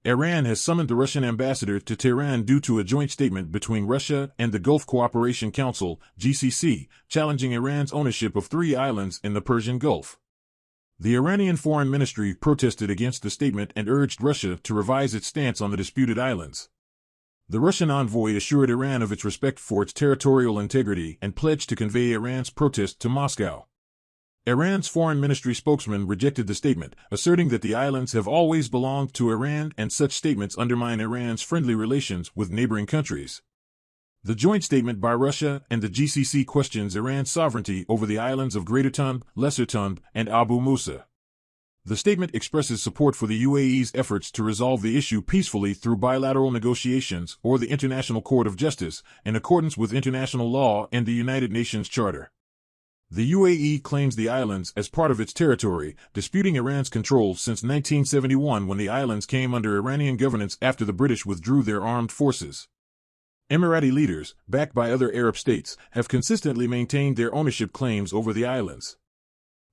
Iran has summoned the Russian ambassador to Tehran due to a joint statement between Russia and the Gulf Cooperation Council, GCC, challenging Iran's ownership of 3 islands in the Persian Gulf. The Iranian Foreign Ministry protested against the statement and urged Russia to revise its stance on the disputed islands. The Russian envoy assured Iran of its respect for its territorial integrity and pledged to convey Iran's protest to Moscow. Iran's foreign ministry spokesman rejected the statement, asserting that the islands have always belonged to Iran and such statements undermine Iran's friendly relations with neighboring countries. The joint statement by Russia and the GCC questions Iran's sovereignty over the islands of Greater Tunb, Lesser Tunb, and Abu Musa. The statement expresses support for the UAE's efforts to resolve the issue peacefully through bilateral negotiations or the International Court of Justice, in accordance with international law and the United Nations Charter. The UAE claims the islands as part of its territory, disputing Iran's control since 1971 when the islands came under Iranian governance after the British withdrew their armed forces. Emirati leaders, backed by other Arab states, have consistently maintained their ownership claims over the islands.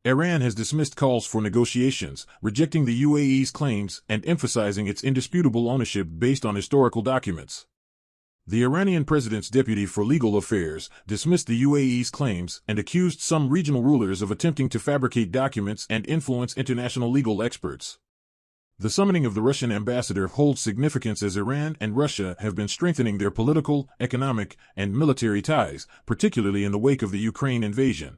Iran has dismissed calls for negotiations, rejecting the UAE's claims and emphasizing its indisputable ownership based on historical documents. The Iranian president's deputy for legal affairs dismissed the UAE's claims and accused some regional rulers of attempting to fabricate documents and influence international legal experts. The summoning of the Russian ambassador holds significance as Iran and Russia have been strengthening their political, economic, and military ties, particularly in the wake of the Ukraine invasion.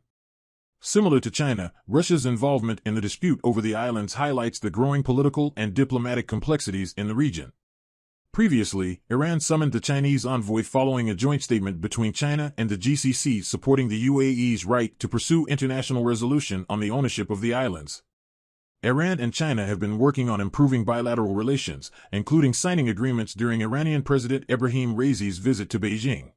Similar to China, Russia's involvement in the dispute over the islands highlights the growing political and diplomatic complexities in the region. Previously, Iran summoned the Chinese envoy following a joint statement between China and the GCC supporting the UAE's right to pursue international resolution on the ownership of the islands. Iran and China have been working on improving bilateral relations, including signing agreements during Iranian President Ebrahim Raisi's visit to Beijing.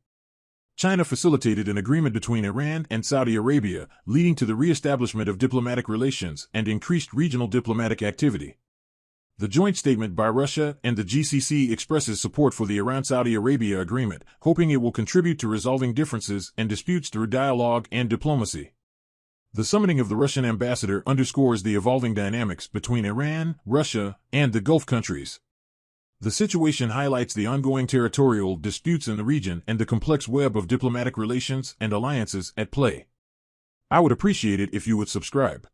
China facilitated an agreement between Iran and Saudi Arabia, leading to the re-establishment of diplomatic relations and increased regional diplomatic activity. The joint statement by Russia and the GCC expresses support for the Iran-Saudi Arabia agreement, hoping it will contribute to resolving differences and disputes through dialogue and diplomacy. The summoning of the Russian ambassador underscores the evolving dynamics between Iran, Russia, and the Gulf countries. The situation highlights the ongoing territorial disputes in the region and the complex web of diplomatic relations and alliances at play. I would appreciate it if you would subscribe.